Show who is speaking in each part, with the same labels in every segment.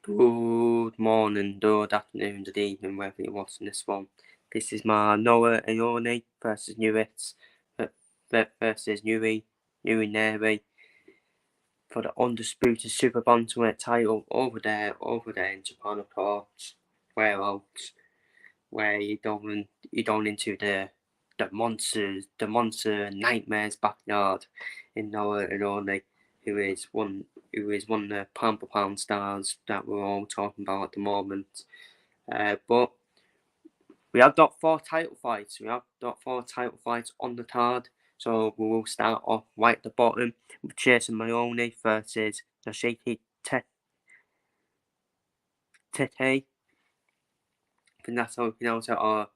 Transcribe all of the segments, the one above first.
Speaker 1: Good morning, good afternoon, good evening, wherever you're watching this one. This is my Naoya and Inoue versus Nery, Nery for the undisputed Super Bantamweight title over there in Japan, of course. Where you're going into the monster nightmares backyard in Naoya and Inoue, who is one of the pound for pound stars that we're all talking about at the moment. But we have got 4 title fights. On the card. So we will start off right at the bottom with Jason Mahoney versus Yoshiki Tete. I think that's how we pronounce it. Or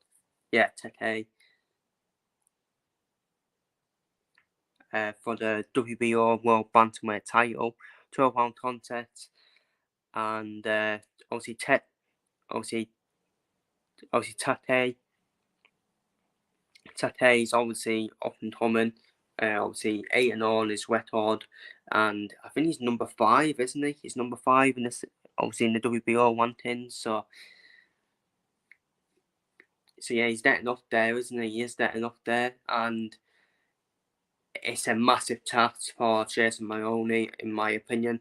Speaker 1: yeah, Tete. For the WBO World Bantamweight title, 12-round contest, and obviously Tate is obviously up and coming. Obviously 8-0 his record, and I think he's number 5, isn't he? He's number 5 in this, obviously in the WBO rankings. So yeah, he's getting up there, isn't he? He is getting up there, and it's a massive task for Jason Mahoney, in my opinion,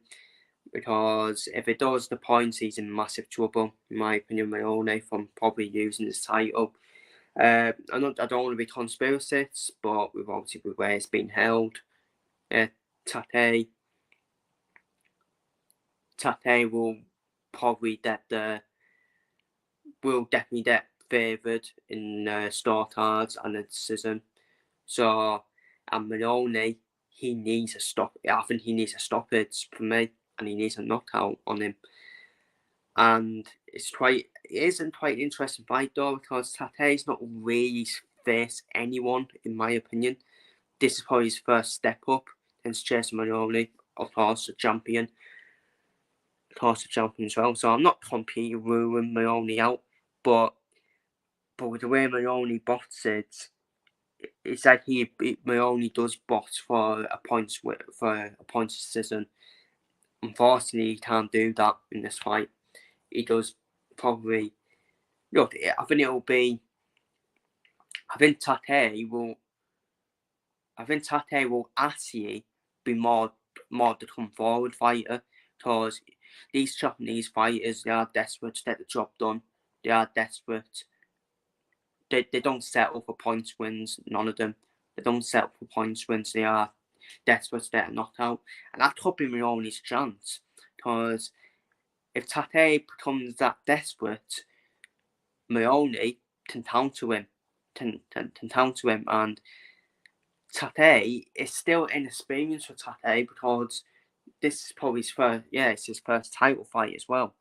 Speaker 1: because if it does the points, he's in massive trouble, in my opinion, Mahoney, from probably using his title. I don't want to be conspiracists, but with obviously with where it's been held, Tate will probably definitely get favoured in scorecards and a decision. So, and Maloney, he needs a stop. I think he needs a stoppage for me, and he needs a knockout on him. And it isn't quite an interesting fight though, because Tate's not really faced anyone, in my opinion. This is probably his first step up against Jason Maloney, of course, the champion. As well. So I'm not completely ruling Maloney out, but with the way Maloney boxes, it's like Maloney does box for a points decision. Unfortunately, he can't do that in this fight. He does probably. Look, I think Tate will actually be more the come forward fighter, because these Japanese fighters, they are desperate to get the job done. They are desperate. They don't settle for points wins. None of them. They don't settle for points wins. They are desperate to get a knockout, and that could be Maloney's chance. Because if Tate becomes that desperate, Maloney can counter him. And Tate is still inexperienced for Tate, because this is probably it's his first title fight as well.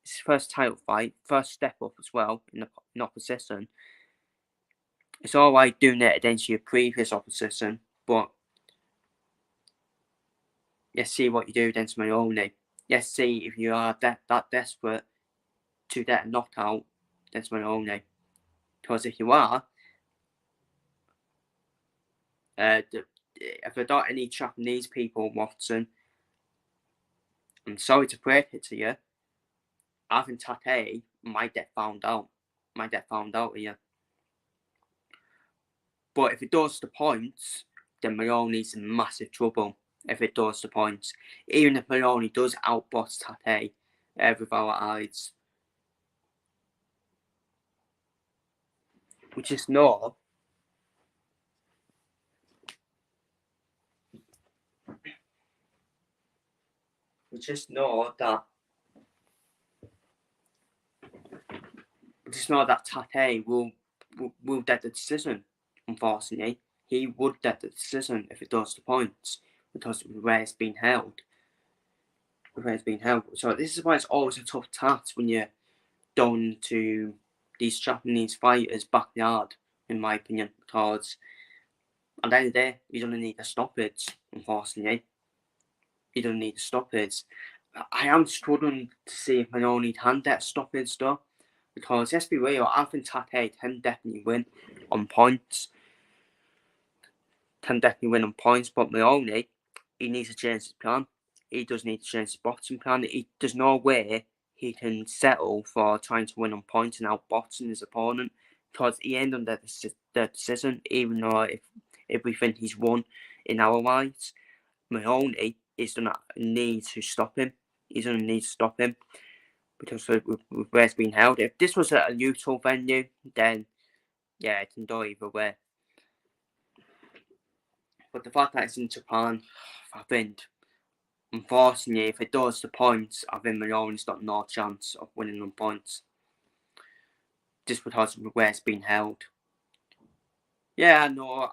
Speaker 1: It's his first title fight, first step up as well in opposition. It's all right doing it against your previous opposition, but let's see what you do against Maloney. Let's see if you are that desperate to get a knockout against Maloney. Because if you are, if there are any Japanese people watching, I'm sorry to break it to you, I think Tate might get found out. Here. But if it does the points, then Maloney's in massive trouble. If it does the points, even if Maloney does outbox Tate with our eyes, we just know that Tate will get the decision. Unfortunately, he would get the decision if it does the points, because of where it's been held. So this is why it's always a tough task when you're going to these Japanese fighters' backyard, in my opinion, because at the end of the day, you don't need a stoppage. Unfortunately, you don't need a stoppage. I am struggling to see if Maloney can get a stoppage though, because let's be real, I think Tate can definitely win on points. But Maloney, he needs to change his plan. He does need to change his boxing plan. There's no way he can settle for trying to win on points and outboxing his opponent, because he ended up the decision, even though if we think he's won in our eyes, Mahoney is going to need to stop him. He's going to need to stop him because of where it's been held. If this was at a neutral venue, then yeah, it can go either way. But the fact that it's in Japan, I think, unfortunately, if it does the points, I think Mahoney's got no chance of winning on points. Just because of where it's been held. Yeah, I know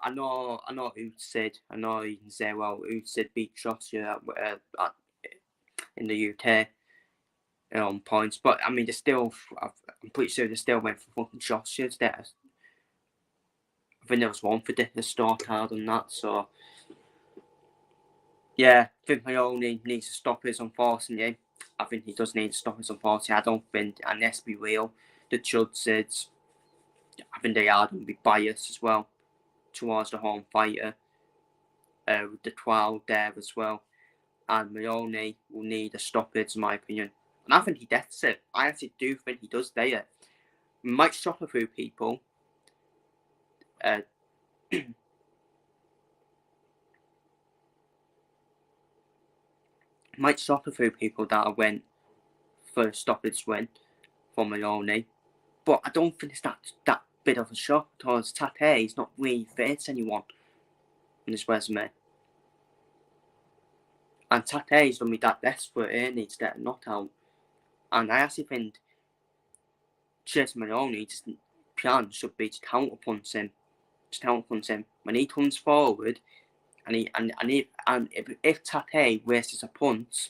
Speaker 1: Usyk. I know you can say, well, Usyk beat Joshua in the UK on points, but I mean, I'm pretty sure they still went for fucking Joshua's there. I think there was one for the store card and that, so yeah, I think Mahoney needs to stop his, unfortunately. I think he does need to stop his, unfortunately. I don't think, and let's be real, the judges, I think they are going to be biased as well towards the home fighter with the crowd there as well. And Mahoney will need a stoppage, in my opinion. And I think he gets it. I actually do think he does there. He might stop a few people. Might stop a few people that went for a stoppage win for Mahoney. But I don't think it's that bit of a shock, because Tate is not really faced anyone on his resume. And Tate is going to be that desperate, he needs to get a knockout. And I actually think Jason Mahoney plan should be to counterpunch him. When he comes forward, and if Tate wastes a punch,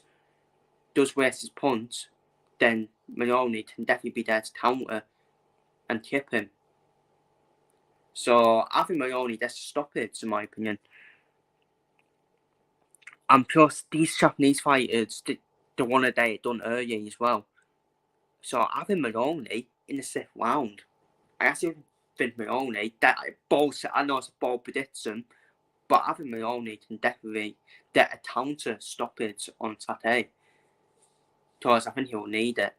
Speaker 1: then Mahoney can definitely be there to counter and tip him. So I think Mahoney has to stop it, in my opinion. And plus, these Japanese fighters, they want to get it done early as well. So I think Mahoney in the 6th round, I actually think Mahoney, I know it's a bold prediction, but I think Mahoney can definitely get a counter stoppage on Tate, because I think he'll need it.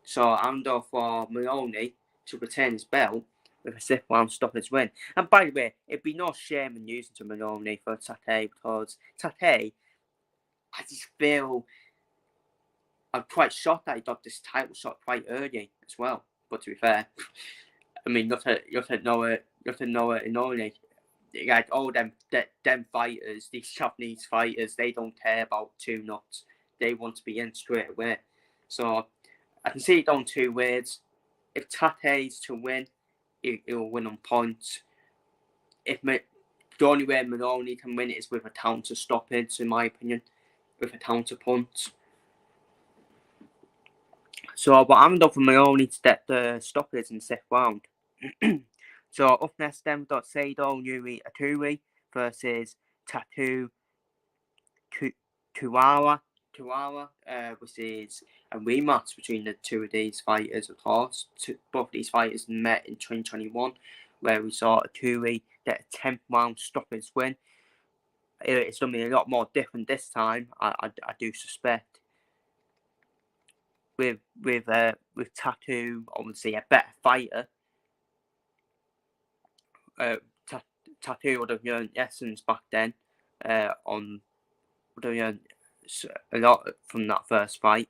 Speaker 1: So I'm going for Mahoney to retain his belt with a 6th round stoppage win. And by the way, it'd be no shame in using to Mahoney for Tate, because Tate, I just feel, I'm quite shocked that he got this title shot quite early as well. But to be fair, I mean, you have to know it Inoue. Like all them fighters, these Japanese fighters, they don't care about 2 knots. They want to be in straight away. So I can see it going 2 ways. If Tate's to win, he'll win on points. The only way Mahoney can win it is with a counter stoppage, in my opinion, with a counter punch. So, but I'm going for Mahoney to get the stoppage in the 6th round. So up next, then we've got Seido Inoue versus Tattoo Tuara, which is a rematch between the 2 of these fighters, of course. Both these fighters met in 2021, where we saw Inoue get a 10th round stoppage win. It's going to be a lot more different this time, I do suspect. With Tattoo, obviously a better fighter. Tattoo would have earned essence back then would have earned a lot from that first fight.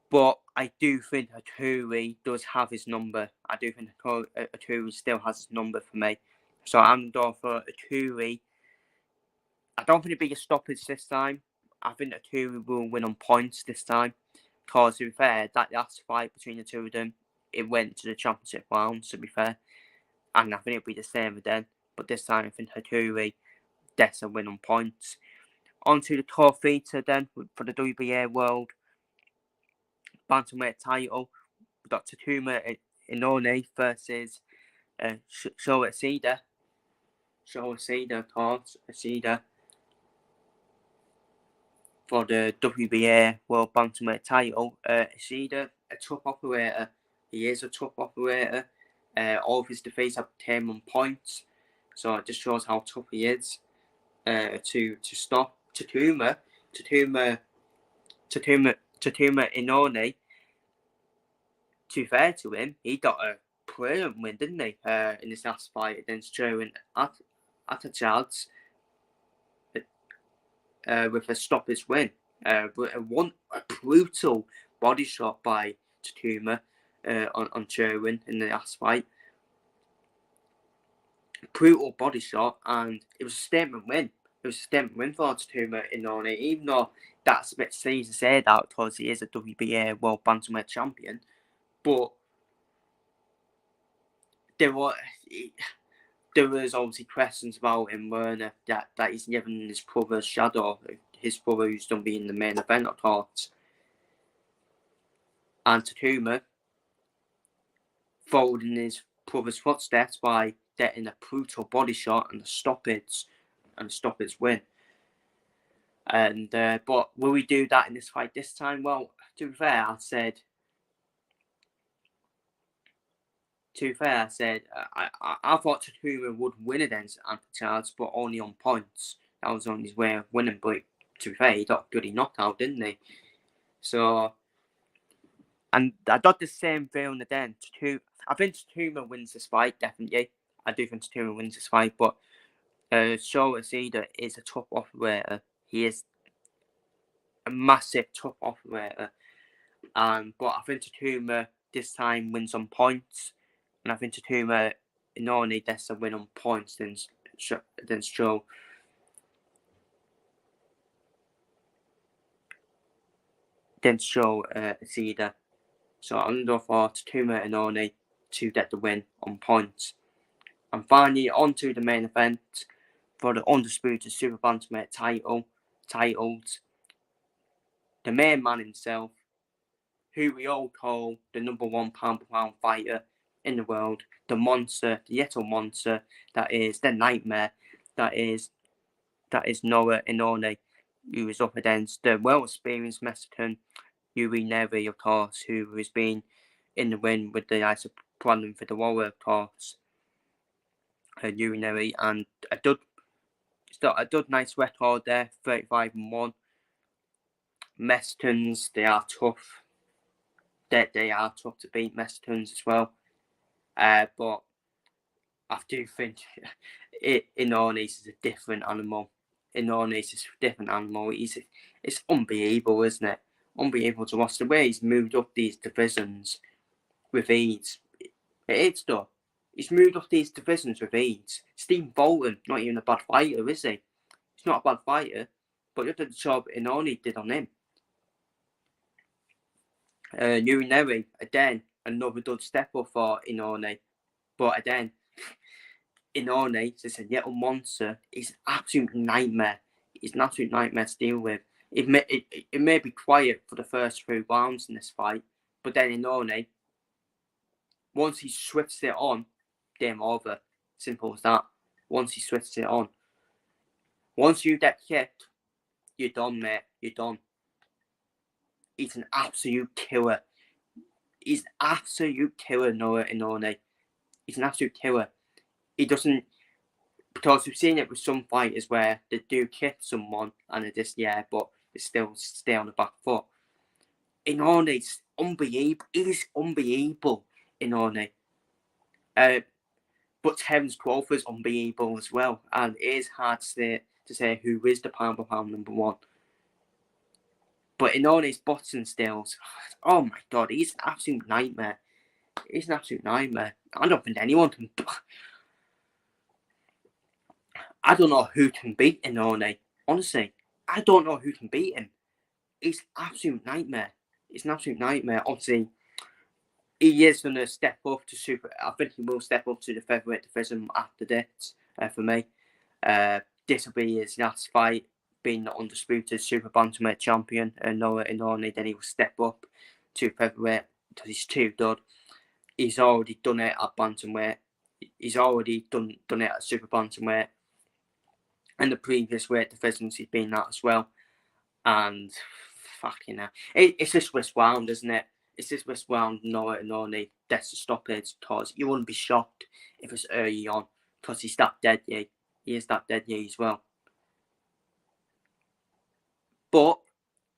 Speaker 1: But I do think Hattori does have his number. I do think Hattori still has his number for me. So I'm going for Hattori. I don't think it'll be a stoppage this time. I think Hattori will win on points this time. Because to be fair, that last fight between the 2 of them, it went to the championship rounds, to be fair. And I think it'll be the same again. But this time I think Hattori gets a win on points. On to the Torfita then for the WBA World Bantamweight title. We've got Takuma Inoue versus Showa Ishida. Of course, Ishida. For the WBA World Bantamweight title. Ishida, a tough operator. He is a tough operator. All of his defeats have came on points. So it just shows how tough he is to stop Takuma Tatuma Inoue, to be fair to him, he got a brilliant win, didn't he? In his last fight against Joe at a chance with a stoppage win. A brutal body shot by Tatuma on Sherwin in the last fight. Brutal body shot, and it was a statement win. It was a statement win for Tatuma Inoue, even though that's a bit silly to say that because he is a WBA World Bantamweight champion. But there was obviously questions about him, weren't there? That he's living in his brother's shadow, his brother who's going to be in the main event, of course. And Tatuma followed in his brother's footsteps by getting a brutal body shot and a stoppage win. And but will we do that in this fight this time? Well, to be fair, I said I thought Tatuma would win against Anthony Charles, but only on points. That was on his way of winning, but to be fair, he got bloody knocked out, didn't he? So, and I got the same feeling again. I think Tatuma wins this fight, definitely. I do think Tatuma wins this fight, but Sho Asida is a top operator. He is a massive top operator. But I think Tatuma this time wins on points. And I think Tatuma Inoue gets a win on points than Sho Asida. So I'm going for Tatuma Inoue to get the win on points. And finally, on to the main event for the undisputed Super Bantamweight titles. The main man himself, who we all call the number one pound-for-pound fighter in the world, the monster, the Yeto monster, that is the nightmare, that is Naoya Inoue, who is up against the well-experienced Mexican Nery, of course, who has been in the win with the ice of Brandon for the Warrior, of course. Nery, and a good nice record there, 35-1. Mexicans, they are tough. They are tough to beat, Mexicans as well. But I do think Inoue is a different animal. Inoue is a different animal. It's unbelievable, isn't it? Unbelievable to watch the way he's moved up these divisions with ease. It is though. He's moved up these divisions with ease. Steve Bolton, not even a bad fighter, is he? He's not a bad fighter, but look at the job Inoue did on him. Nery, again, another good step up for Inoue. But again, Inoue, as a little monster, is an absolute nightmare. He's an absolute nightmare to deal with. It may be quiet for the first 3 rounds in this fight, but then Inoue, once he switches it on, game over. Simple as that. Once he switches it on. Once you get kicked, you're done, mate. You're done. He's an absolute killer. He's an absolute killer, Naoya Inoue. He's an absolute killer. He doesn't, because we've seen it with some fighters where they do kick someone and they just, but they still stay on the back foot. Inoue is unbelievable. It is unbelievable, Inoue. But Terence Crawford is unbelievable as well. And it is hard to say who is the pound-for-pound number one. But Inoue's boxing skills, oh my God, he's an absolute nightmare. He's an absolute nightmare. I don't think anyone can... I don't know who can beat Inoue. Honestly, I don't know who can beat him. He's an absolute nightmare. He's an absolute nightmare. Obviously, he is going to step up to super... I think he will step up to the featherweight division after this, for me. This will be his last fight, being the undisputed super bantamweight champion, Naoya Inoue. Then he will step up to featherweight because he's too good. He's already done it at bantamweight. He's already done it at super bantamweight. And the previous weight divisions he's been at as well. And fucking hell. It's this Swiss round, isn't it? It's this Swiss round, Naoya Inoue. That's the stoppage, because you wouldn't be shocked if it's early on, because he's that deadly. He is that deadly as well. But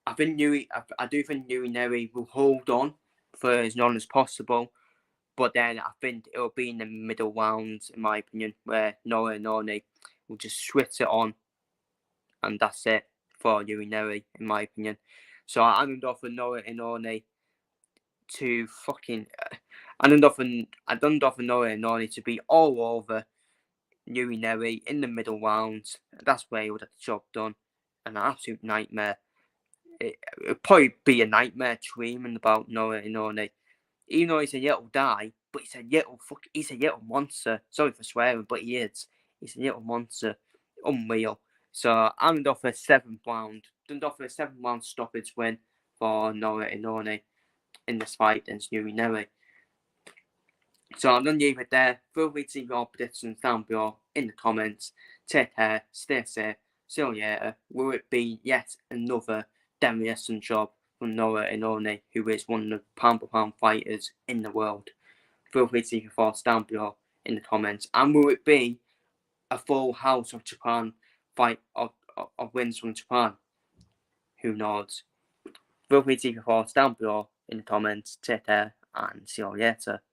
Speaker 1: I think I do think Nery will hold on for as long as possible, but then I think it'll be in the middle rounds, in my opinion, where Naoya and Inoue will just switch it on, and that's it for Nery, in my opinion. So I'm going to offer Naoya and Inoue to fucking. I don't offer Naoya and Inoue to be all over Nery in the middle rounds. That's where he would have the job done. An absolute nightmare. It'd probably be a nightmare dreaming about Naoya and Inoue. Even though he said yeah, he'll die, but he's a little monster. Sorry for swearing, but he is. He's a little monster. Unreal. So I'm going to offer a 7th round. I'm going to offer a 7th round stoppage win for Naoya and Inoue in this fight against Nery. So I'm going to leave it there. Feel free to leave your predictions down below in the comments. Take care, stay safe, see you later. Will it be yet another demolition job from Naoya and Inoue, who is one of the pound-for-pound fighters in the world? Feel free to leave your thoughts down below in the comments. And will it be a full house of Japan fight of wins from Japan? Who knows? Feel free to leave your thoughts down below in the comments. Take care and see you later.